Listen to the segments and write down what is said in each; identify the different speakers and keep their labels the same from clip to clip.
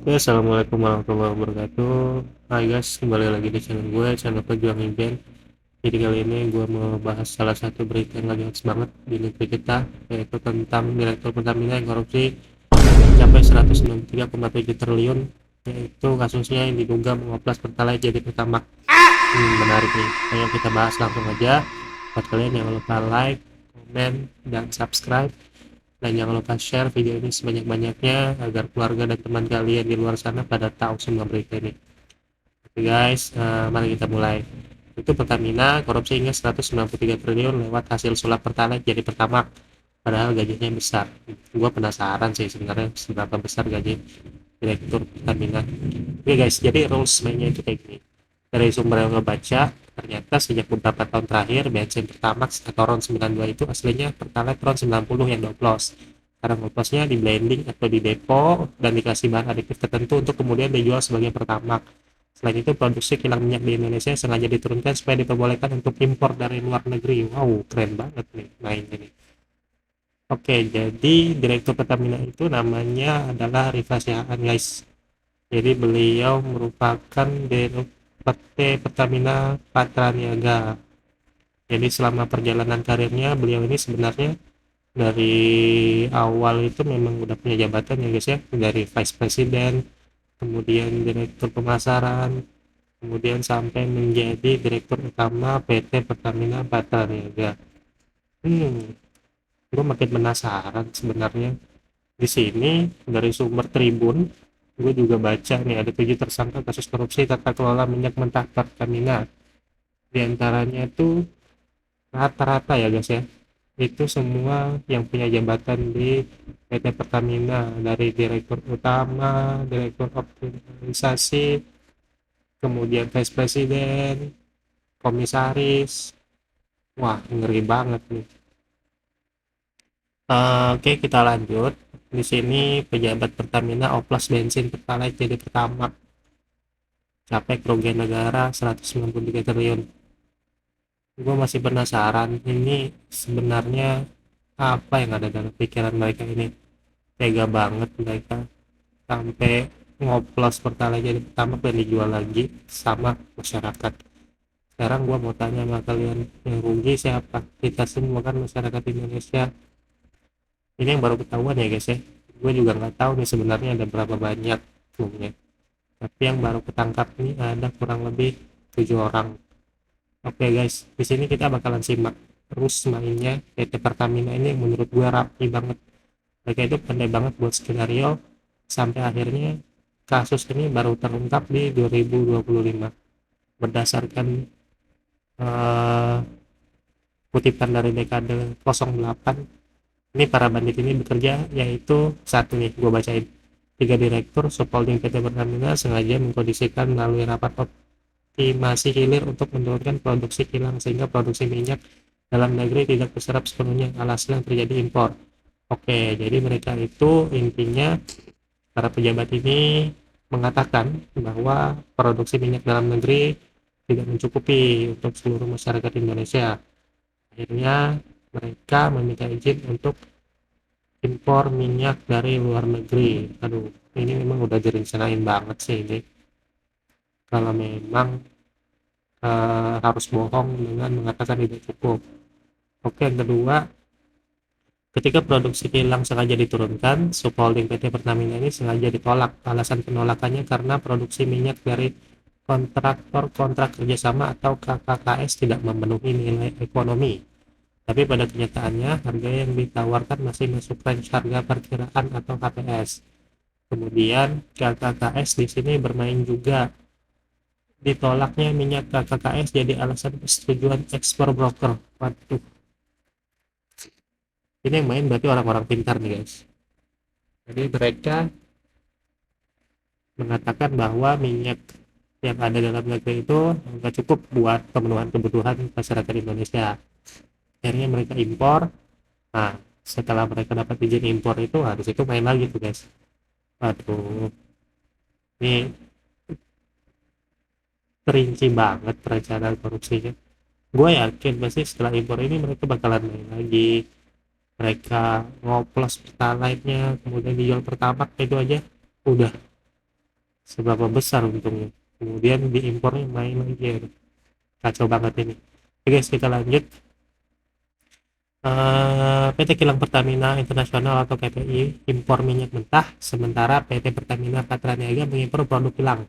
Speaker 1: Oke, assalamualaikum warahmatullahi wabarakatuh. Hai guys, kembali lagi di channel gue, channel Pejuang Impian. Jadi kali ini gue mau bahas salah satu berita yang lagi hits banget di negeri kita, yaitu tentang Direktur Pertamina yang korupsi mencapai 163,7 triliun, yaitu kasusnya yang diduga mengoplos Pertalite jadi Pertamax. Menarik nih. Ayo kita bahas langsung aja. Buat kalian jangan lupa like, komen, dan subscribe. Dan jangan lupa share video ini sebanyak-banyaknya agar keluarga dan teman kalian di luar sana pada tahu semua berita ini. Oke guys, mari kita mulai. Itu Pertamina korupsi hingga 193 triliun lewat hasil sulap Pertalite jadi Pertamax. Padahal gajinya besar. Gua penasaran sih sebenarnya seberapa besar gaji direktur Pertamina. Oke guys, jadi rules mainnya itu kayak gini. Dari sumber yang gue baca, ternyata sejak beberapa tahun terakhir bensin Pertamax atau RON 92 itu aslinya Pertalite RON 90 yang doplos. Karena doplosnya di blending atau di depo dan dikasih bahan adiktif tertentu untuk kemudian dijual sebagai Pertamax. Selain itu, produksi kilang minyak di Indonesia sengaja diturunkan supaya diperbolehkan untuk impor dari luar negeri. Wow, keren banget nih main ini. Oke, jadi Direktur Pertamina itu namanya adalah Rifa Sihaan, guys. Jadi beliau merupakan PT Pertamina Patraniaga. Jadi selama perjalanan karirnya beliau ini sebenarnya dari awal itu memang udah punya jabatan ya guys ya, dari Vice President, kemudian Direktur Pemasaran, kemudian sampai menjadi Direktur Utama PT Pertamina Patraniaga. Gue makin penasaran sebenarnya. Di sini dari sumber Tribun, gue juga baca nih ada 7 tersangka kasus korupsi tata kelola minyak mentah Pertamina. Di antaranya itu rata-rata ya guys ya, itu semua yang punya jabatan di PT Pertamina, dari direktur utama, direktur optimalisasi, kemudian vice president, komisaris. Wah, ngeri banget nih. Oke, kita lanjut. Di sini pejabat Pertamina oplos bensin Pertalite jadi Pertamax, capai kerugian negara 193 triliun. Gue masih penasaran, ini sebenarnya apa yang ada dalam pikiran mereka ini. Tega banget mereka sampai ngoplos Pertalite jadi Pertamax dan dijual lagi sama masyarakat. Sekarang gue mau tanya sama kalian, yang rugi siapa? Kita semua kan, masyarakat Indonesia. Ini yang baru ketahuan ya guys ya. Gue juga nggak tahu nih sebenarnya ada berapa banyak klubnya. Tapi yang baru ketangkap ini ada kurang lebih 7 orang. Oke guys, di sini kita bakalan simak terus mainnya PT Pertamina ini yang menurut gue rapi banget. Mereka itu pandai banget buat skenario sampai akhirnya kasus ini baru terungkap di 2025 berdasarkan uh, kutipan dari dekade 08. Ini para bandit ini bekerja, yaitu satu nih gue bacain. 3 direktur subholding PT Pertamina sengaja mengkondisikan melalui rapat optimasi hilir untuk menurunkan produksi kilang sehingga produksi minyak dalam negeri tidak terserap sepenuhnya, alhasil yang terjadi impor. Oke, jadi mereka itu intinya, para pejabat ini mengatakan bahwa produksi minyak dalam negeri tidak mencukupi untuk seluruh masyarakat Indonesia. Akhirnya mereka meminta izin untuk impor minyak dari luar negeri. Aduh, ini memang udah direncanain banget sih ini. Kalau memang harus bohong dengan mengatakan tidak cukup. Oke, yang kedua, ketika produksi kilang sengaja diturunkan, subholding PT Pertamina ini sengaja ditolak. Alasan penolakannya karena produksi minyak dari kontraktor kontrak kerjasama atau KKKS tidak memenuhi nilai ekonomi. Tapi pada kenyataannya harga yang ditawarkan masih masuk range harga perkiraan atau HPS. Kemudian KKKS di sini bermain juga. Ditolaknya minyak KKKS jadi alasan persetujuan ekspor broker. Waduh, ini yang main berarti orang-orang pintar nih guys. Jadi mereka mengatakan bahwa minyak yang ada dalam negeri itu nggak cukup buat pemenuhan kebutuhan masyarakat Indonesia. Akhirnya mereka impor. Nah, setelah mereka dapat izin impor itu harus itu main lagi tuh guys. Waduh, ini terinci banget perencanaan korupsinya. Gue yakin pasti setelah impor ini mereka bakalan main lagi. Mereka ngoplos Pertalite-nya, kemudian dijual Pertamax, itu aja udah seberapa besar untungnya. Kemudian diimpornya main lagi ya. Kacau banget ini. Oke guys, kita lanjut. PT Kilang Pertamina Internasional atau KPI impor minyak mentah, sementara PT Pertamina Patraniaga mengimpor produk kilang.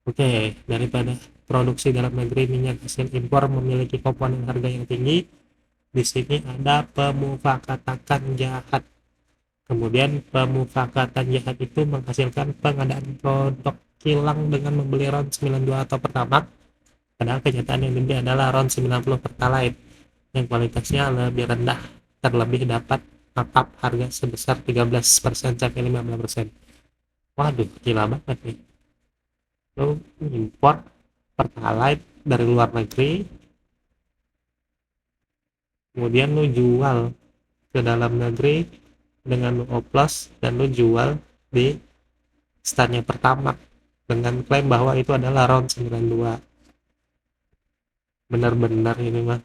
Speaker 1: Oke, daripada produksi dalam negeri minyak hasil impor memiliki komponen harga yang tinggi, di sini ada pemufakatan jahat. Kemudian pemufakatan jahat itu menghasilkan pengadaan produk kilang dengan membeli RON 92 atau Pertamax, padahal kenyataan yang dibeli adalah RON 90 Pertalite yang kualitasnya lebih rendah, terlebih dapat markup harga sebesar 13% sampai 15%. Waduh, gila banget nih. Lo impor Pertalite dari luar negeri, kemudian lo jual ke dalam negeri dengan lo oplos, dan lo jual di standnya Pertamax dengan klaim bahwa itu adalah RON 92. Benar-benar ini mah,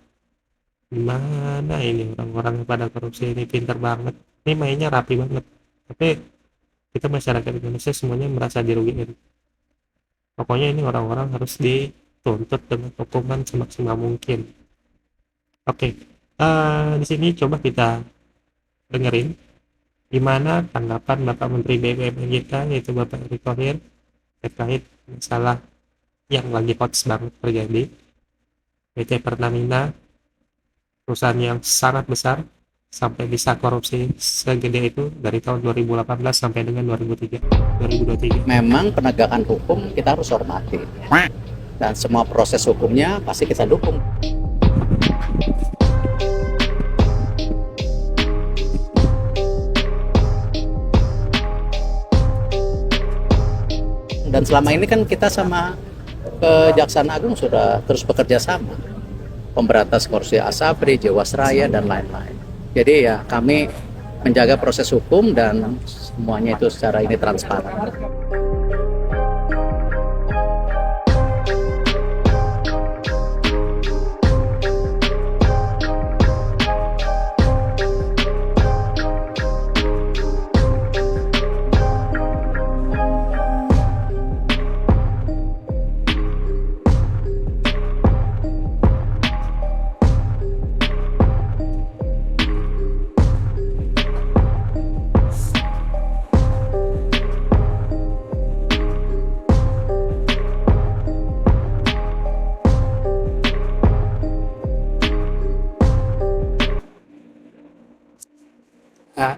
Speaker 1: gimana ini orang-orang pada korupsi ini, pintar banget. Ini mainnya rapi banget, tapi kita masyarakat Indonesia semuanya merasa dirugikan. Pokoknya ini orang-orang harus dituntut dengan hukuman semaksimal mungkin. Oke, di sini coba kita dengerin gimana tanggapan Bapak Menteri BUMN kita, yaitu Bapak Erick Thohir, terkait masalah yang lagi hots banget terjadi. PT Pertamina, perusahaan yang sangat besar sampai bisa korupsi segede itu dari tahun 2018 sampai dengan 2023.
Speaker 2: Memang penegakan hukum kita harus hormati, dan semua proses hukumnya pasti kita dukung. Dan selama ini kan kita sama Kejaksaan Agung sudah terus bekerja sama, pemberantas korupsi Asabri, Jiwasraya, dan lain-lain. Jadi ya kami menjaga proses hukum dan semuanya itu secara ini transparan.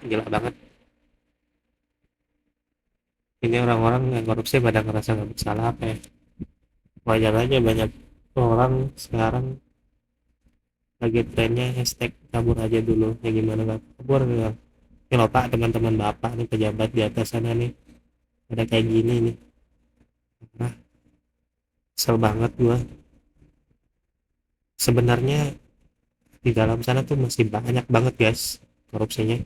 Speaker 1: Gila banget. Ini orang-orang yang korupsi pada ngerasa nggak bersalah apa ya? Wajar aja, banyak orang sekarang lagi trennya hashtag kabur aja dulu. Ya gimana nggak kabur ya? Ini loh Pak, teman-teman Bapak nih, pejabat di atas sana nih, ada kayak gini nih. Nah, kesel banget gua. Sebenarnya di dalam sana tuh masih banyak banget guys korupsinya.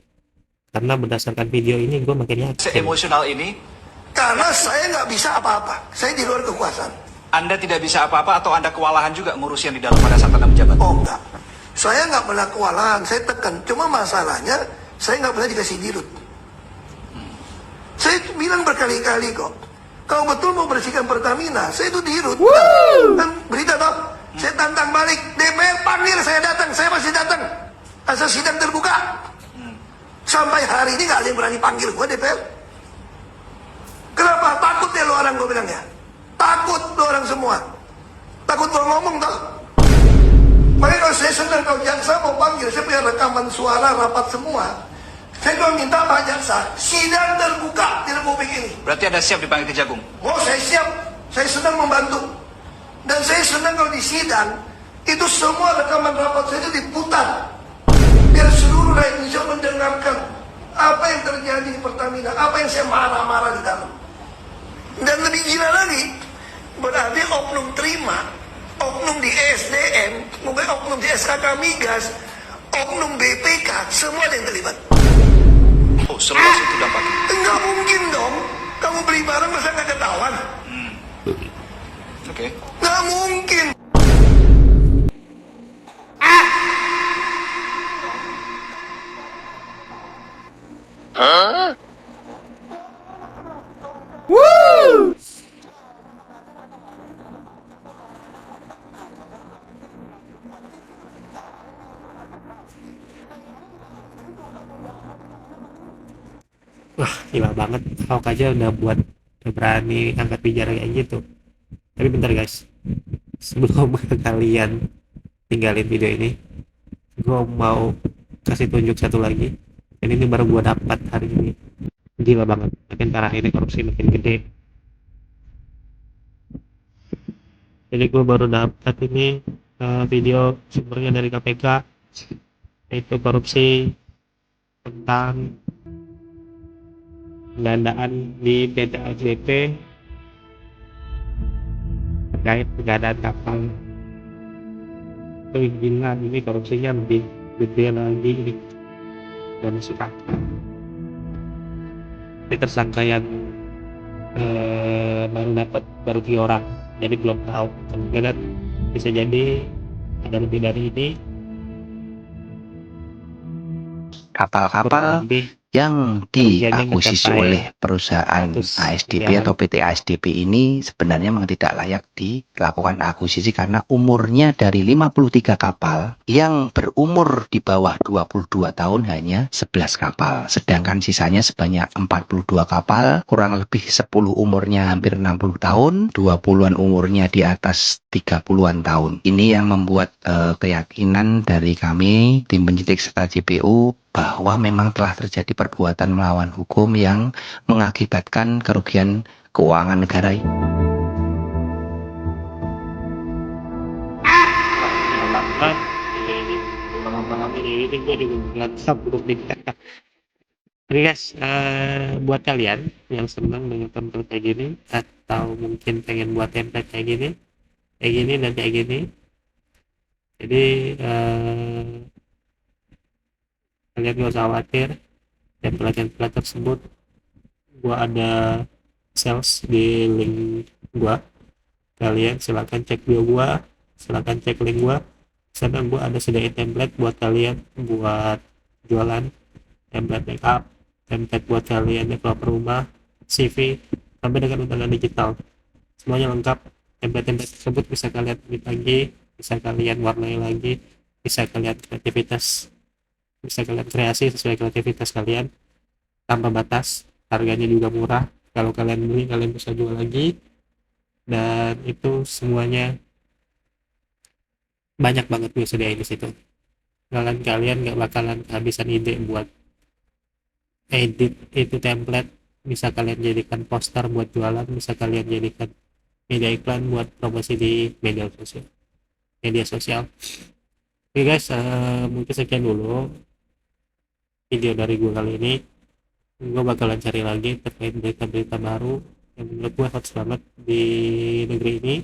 Speaker 1: Karena berdasarkan video ini gue makin yakin.
Speaker 3: Emosional ini?
Speaker 4: Karena saya nggak bisa apa-apa. Saya di luar kekuasaan.
Speaker 3: Anda tidak bisa apa-apa atau Anda kewalahan juga ngurus yang di dalam pada saat Anda menjabat?
Speaker 4: Oh enggak. Saya nggak pernah kewalahan. Saya tekan. Cuma masalahnya saya nggak pernah dikasih dirut. Saya bilang berkali-kali kok. Kalau betul mau bersihkan Pertamina, saya itu dirut. Dan berita toh, saya tantang balik. DPR panggil, saya datang. Saya masih datang. Asal sidang terbuka. Sampai hari ini nggak ada yang berani panggil gue DPR. Kenapa? Takut ya lo orang, gue bilang ya. Takut lo orang semua. Takut gue ngomong tau. Makanya kalau saya senang kalau jaksa mau panggil, saya punya rekaman suara rapat semua. Saya cuma minta Pak Jaksa, sidang terbuka di Republik ini.
Speaker 3: Berarti Anda siap dipanggil ke Jagung?
Speaker 4: Oh, saya siap. Saya senang membantu. Dan saya senang kalau di sidang, itu semua rekaman rapat saya itu diputar. Biar seluruh rakyat Indonesia mendengarkan apa yang terjadi di Pertamina, apa yang saya marah-marah di dalam. Dan lebih gila lagi, berarti oknum terima, oknum di ESDM, mungkin oknum di SKK Migas, oknum BPK, semua ada yang terlibat.
Speaker 3: Oh, seluas itu dampaknya?
Speaker 4: Enggak mungkin dong, kamu beli barang masa nggak ketahuan?
Speaker 3: Oke.
Speaker 4: Nggak mungkin.
Speaker 1: gila banget. Ahok aja udah berani angkat bicara kayak gitu. Tapi bentar guys, sebelum kalian tinggalin video ini, gue mau kasih tunjuk satu lagi. Dan ini baru gue dapat hari ini. Gila banget, makin parah ini korupsi makin gede. Jadi gue baru dapat ini video sumbernya dari KPK, yaitu korupsi tentang penggandaan di PT ASDP terkait penggandaan kapal. Itu gila, ini korupsinya lebih gede lagi ini. Dan suka ini tersangka yang baru 3 orang, jadi belum tahu, kemungkinan bisa jadi ada lebih dari ini.
Speaker 5: Kapal-kapal
Speaker 1: Lebih
Speaker 5: yang
Speaker 1: kerugiannya
Speaker 5: diakuisisi
Speaker 1: mencapai
Speaker 5: oleh perusahaan
Speaker 1: 100
Speaker 5: ASDP
Speaker 1: miliaran.
Speaker 5: atau PT ASDP ini sebenarnya memang tidak layak dilakukan akuisisi karena umurnya dari 53 kapal yang berumur di bawah 22 tahun hanya 11 kapal, sedangkan sisanya sebanyak 42 kapal, kurang lebih 10 umurnya hampir 60 tahun, 20-an umurnya di atas 30-an tahun. Ini yang membuat keyakinan dari kami tim penyidik serta JPU bahwa memang telah terjadi perbuatan melawan hukum yang mengakibatkan kerugian keuangan negara.
Speaker 1: Malam ini gue juga nggak buruk nih. Jadi guys, buat kalian yang senang dengan template kayak gini atau mungkin pengen buat template kayak gini dan kayak gini, jadi kalian gak usah khawatir. Template tersebut gua ada sales di link gua, kalian silahkan cek bio gua, silahkan cek link gua. Sana gua ada sediain template buat kalian buat jualan, template makeup, template buat kalian developer rumah, CV, sampai dengan undangan digital, semuanya lengkap. Template tersebut bisa kalian edit lagi, bisa kalian warnai lagi, bisa kalian kreasi sesuai kreativitas kalian tanpa batas. Harganya juga murah, kalau kalian beli kalian bisa jual lagi, dan itu semuanya banyak banget gue sediain di situ. Kalian nggak bakalan kehabisan ide buat edit itu template. Bisa kalian jadikan poster buat jualan, bisa kalian jadikan media iklan buat promosi di media sosial. Oke guys, mungkin sekian dulu video dari gue kali ini. Gue bakalan cari lagi terkait berita-berita baru yang menurut gue hot banget di negeri ini.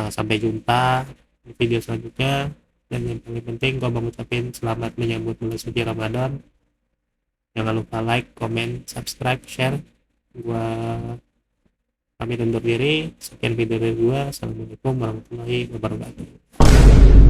Speaker 1: Sampai jumpa di video selanjutnya, dan yang paling penting gue mau ngucapin selamat menyambut bulan suci Ramadan. Jangan lupa like, comment, subscribe, share. Gue pamit undur diri. Sekian video dari gue. Assalamualaikum warahmatullahi wabarakatuh.